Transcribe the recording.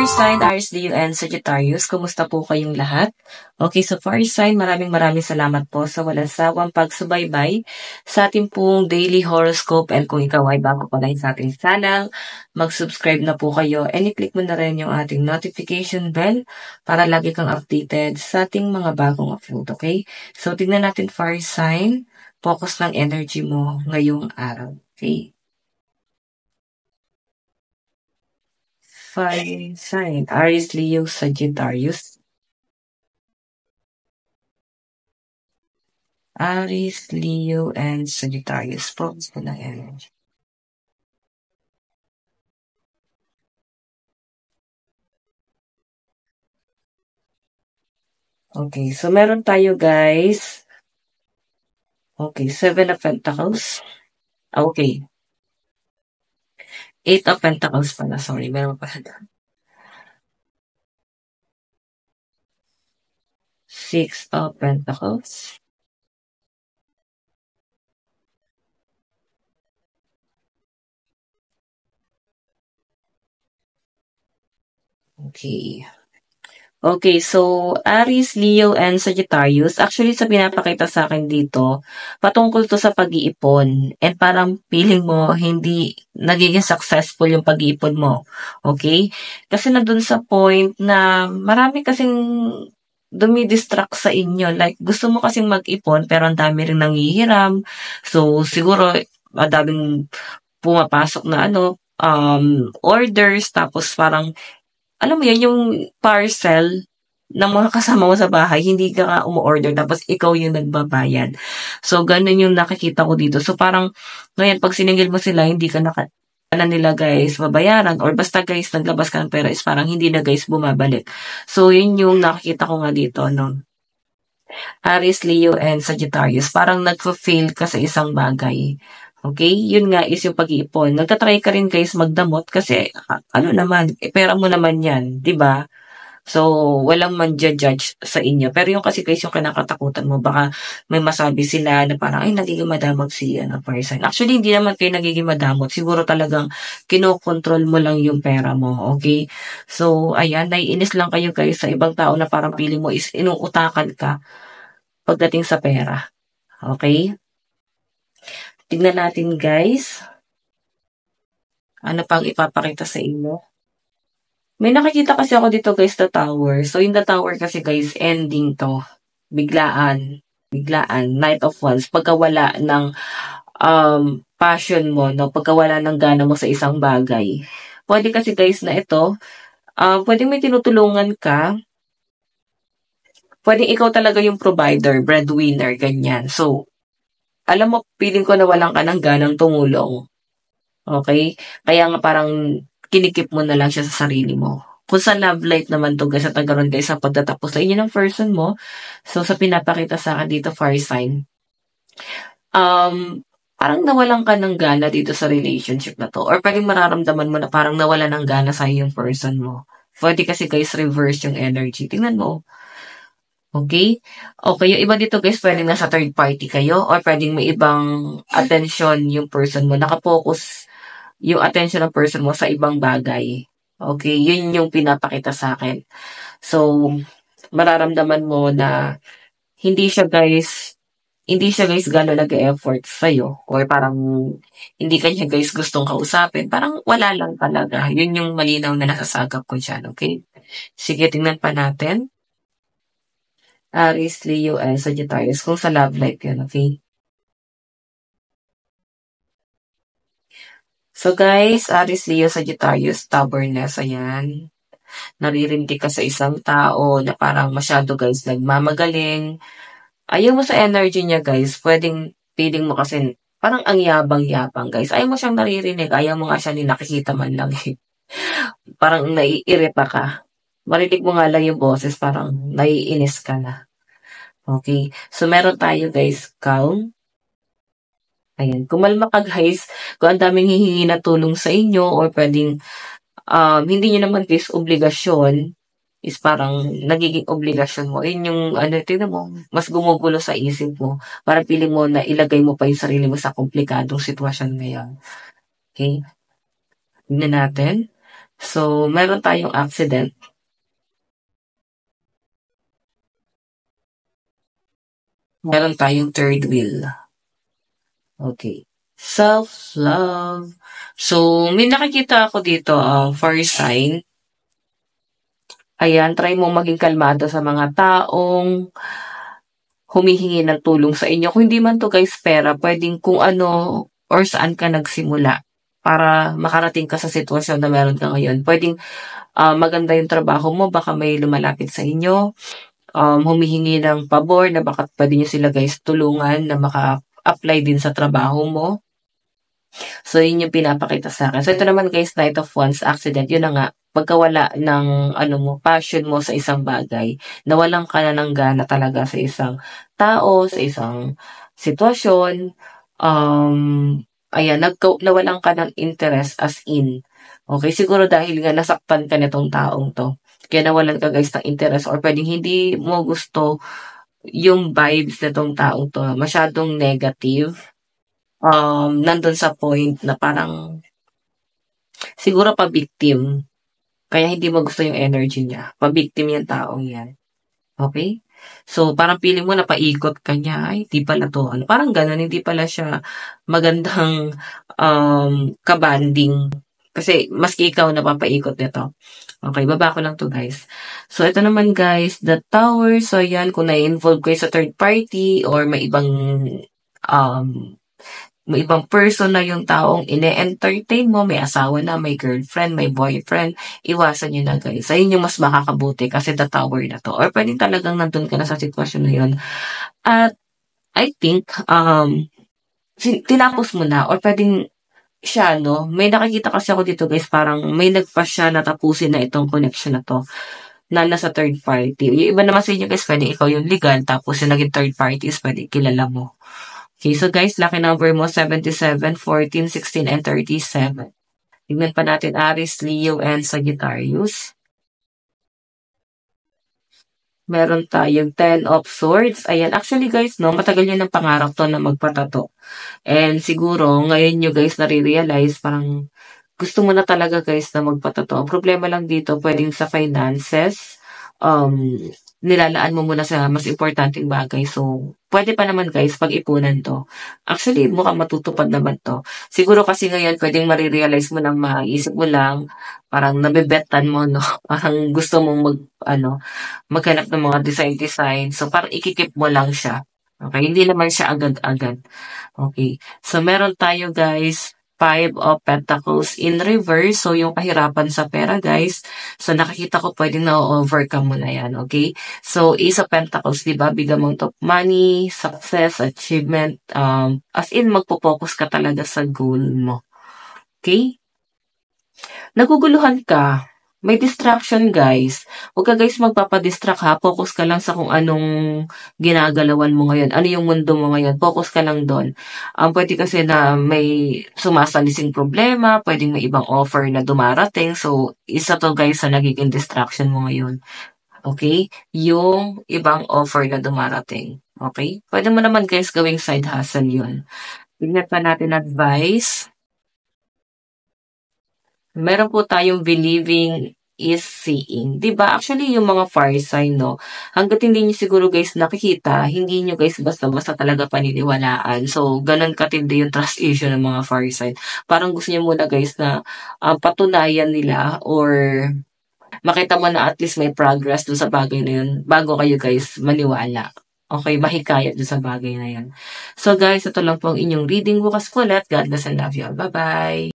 fire sign, Aries, Leo, and Sagittarius, kumusta po kayong lahat? Okay, so fire sign, maraming salamat po sa walang sawang pagsubaybay sa ating pong daily horoscope. And kung ikaw ay bago pa lang sa ating channel, mag-subscribe na po kayo and i-click mo na rin yung ating notification bell para lagi kang updated sa ating mga bagong upload, okay? So, tignan natin fire sign, focus ng energy mo ngayong araw, okay? Fire sign, Aries, Leo, Sagittarius. Aries, Leo, and Sagittarius. Focus ko ng energy. Okay, so meron tayo guys. Okay, 7 of Pentacles. Okay. 8 of Pentacles pala. Sorry, meron pa. 6 of Pentacles. Okay. Okay, so Aries, Leo, and Sagittarius, actually sa pinapakita sa akin dito, patungkol to sa pag-iipon. And parang feeling mo, hindi nagiging successful yung pag-iipon mo. Okay? Kasi nandun sa point na marami kasing dumidistract sa inyo. Like, gusto mo kasing mag-ipon, pero ang dami rin nanghihiram. So, siguro, madaming pumapasok na orders, tapos parang alam mo yan, yung parcel ng mga kasama mo sa bahay, hindi ka nga umu-order, tapos ikaw yung nagbabayad. So, ganun yung nakikita ko dito. So, parang, ngayon, pag siningil mo sila, hindi ka nila guys babayaran, or basta guys, naglabas ka ng pera, is parang hindi na guys bumabalik. So, yun yung nakikita ko nga dito, no? Aries, Leo, and Sagittarius, parang nagfa-fail ka sa isang bagay. Okay? Yun nga is yung pag-iipon. Nagtatry ka rin guys magdamot kasi ano naman, pera mo naman yan, di ba? So, walang man-judge sa inyo. Pero yung kasi guys, yung kinakatakutan mo, baka may masabi sila na parang, ay, nagiging madamot si person. Actually, hindi naman kayo nagiging madamot. Siguro talagang kinokontrol mo lang yung pera mo, okay? So, ayan, naiinis lang kayo guys sa ibang tao na parang feeling mo is inuutakan ka pagdating sa pera. Okay? Tignan natin guys. Ano pang ipapakita sa inyo? May nakikita kasi ako dito guys, the tower. So, in the tower kasi guys, ending to. Biglaan. Night of Wands. Pagkawala ng passion mo, no? Pagkawala ng gana mo sa isang bagay. Pwede kasi guys na ito, pwede may tinutulungan ka. Pwede ikaw talaga yung provider, breadwinner, ganyan. So, alam mo, feeling ko na walang ka ng ganang tumulong. Okay? Kaya nga parang kinikip mo na lang siya sa sarili mo. Kung sa love life naman to guys, at nagkaroon guys sa pagtatapos sa inyo ng person mo, so sa pinapakita sa akin dito, fire sign, parang nawalan ka ng gana dito sa relationship na to. Or pwedeng mararamdaman mo na parang nawala ng gana sa yung person mo. Pwede kasi guys, reverse yung energy. Tingnan mo. Okay? Okay, yung iba dito guys, pwedeng nasa third party kayo, or pwedeng may ibang attention yung person mo. Nakapokus yung attention ng person mo sa ibang bagay. Okay, yun yung pinapakita sa akin. So, mararamdaman mo na hindi siya guys gano'n nag-e-effort sa'yo, or parang hindi ka niya guys gustong kausapin. Parang wala lang talaga. Yun yung malinaw na nasasagap ko dyan, okay? Sige, tingnan pa natin. Aries, Leo, and Sagittarius. Kung sa love life yun, okay? So guys, Aries, Leo, Sagittarius, stubbornness, ayan. Naririndi ka sa isang tao na parang masyado guys nagmamagaling. Ayaw mo sa energy niya guys, pwedeng feeling mo kasi parang ang yabang-yabang guys. Ayaw mo siyang naririnig, ayaw mo nga siya ni nakikita man lang eh. Parang naiirita ka. Marinig mo nga lang yung boses, parang naiinis ka na. Okay, so meron tayo guys, calm. Ayan, kumalma ka guys, kung ang daming hihingi na tulong sa inyo, or pwedeng hindi nyo naman guys obligasyon, is parang nagiging obligasyon mo. Yun yung tingnan mo, mas gumugulo sa isip mo. Parang piling mo na ilagay mo pa yung sarili mo sa komplikadong sitwasyon ngayon. Okay? Tignan natin. So, meron tayong accident. Meron tayong third wheel. Okay. Self-love. So, may nakikita ako dito, fire sign. Ayan, try mo maging kalmado sa mga taong humihingi ng tulong sa inyo. Kung hindi man to guys pera, pwedeng kung ano or saan ka nagsimula para makarating ka sa sitwasyon na meron ka ngayon. Pwedeng maganda yung trabaho mo, baka may lumalapit sa inyo, humihingi ng pabor na baka pwede nyo sila guys tulungan na maka-apply din sa trabaho mo. So, yun yung pinapakita sa akin. So, ito naman guys, Knight of Wands accident. Yun na nga, pagkawala ng passion mo sa isang bagay, nawalan ka na ng gana talaga sa isang tao, sa isang sitwasyon, ayan, nawalan ka ng interest as in. Okay, siguro dahil nga nasaktan ka nitong taong to. Kaya nawalan ka guys ng interest or pwedeng hindi mo gusto yung vibes nitong taong to. Masyadong negative. Nandun sa point na parang siguro pa-victim. Kaya hindi mo gusto yung energy niya. Pa-victim yung taong yan. Okay? So, parang feeling mo napaikot ka niya. Ay, di pala to. Parang ganun, hindi pala siya magandang kabanding. Kasi, maski ikaw napapaikot nito. Okay, baba ko lang to guys. So, ito naman guys, the tower. So, yan, kung na-involve kayo sa third party or may ibang person na yung taong ine-entertain mo, may asawa na, may girlfriend, may boyfriend, iwasan nyo na guys. Ayun yung mas makakabuti kasi the tower na to. Or pwedeng talagang nandun ka na sa sitwasyon na yun. At I think, tinapos mo na or pwedeng siya, no? May nakikita kasi ako dito guys, parang may nagpa siya na tapusin na itong connection na to na nasa third party. Yung iba naman sa inyo guys, pwedeng ikaw yung legal, tapos yung naging third party is pwedeng kilala mo. Okay, so guys, lucky number mo 77, 14, 16, and 37. Tignan pa natin Aries, Leo, and Sagittarius. Meron tayong 10 of Swords. Ayan, actually guys, no, matagal yun ng pangarap to na magpatato. And siguro, ngayon nyo guys nare-realize, parang gusto mo na talaga guys na magpatato. Ang problema lang dito, pwedeng sa finances, nilalaan mo muna sa mas importanteng bagay. So, pwede pa naman guys, pag-ipunan to. Actually, mukhang matutupad naman to. Siguro kasi ngayon, pwedeng marirealize mo nang maisip mo lang, parang nabebetan mo, no? Parang gusto mong maghanap ng mga design. So, parang ikikip mo lang siya. Okay, hindi naman siya agad-agad. Okay, so meron tayo guys, 5 of Pentacles in reverse. So, yung kahirapan sa pera, guys. So, nakikita ko pwedeng na-overcome mo na yan, okay? So, Ace of Pentacles, di ba? Big amount of money, success, achievement. As in, magpo-focus ka talaga sa goal mo. Okay? Naguguluhan ka. May distraction, guys. Huwag ka, guys, magpapadistract, ha? Focus ka lang sa kung anong ginagalawan mo ngayon. Ano yung mundo mo ngayon. Focus ka lang doon. Pwede kasi na may sumasalising problema, pwedeng may ibang offer na dumarating. So, isa to, guys, sa nagiging distraction mo ngayon. Okay? Yung ibang offer na dumarating. Okay? Pwede mo naman, guys, gawing side hustle yun. Tignan pa natin advice. Meron po tayong believing is seeing. 'Di ba? Actually, yung mga fire sign, no? Hangga't hindi niyo siguro guys nakikita, hindi niyo guys basta-basta talaga paniniwalaan. So, ganun katindi yung trust issue ng mga fire sign. Parang gusto niyo muna guys na patunayan nila or makita mo na at least may progress dun sa bagay na yun bago kayo guys maniwala. Okay, mahikayat dun sa bagay na yun. So guys, ito lang po ang inyong reading. Bukas po ulit. God bless and love you all. Bye-bye!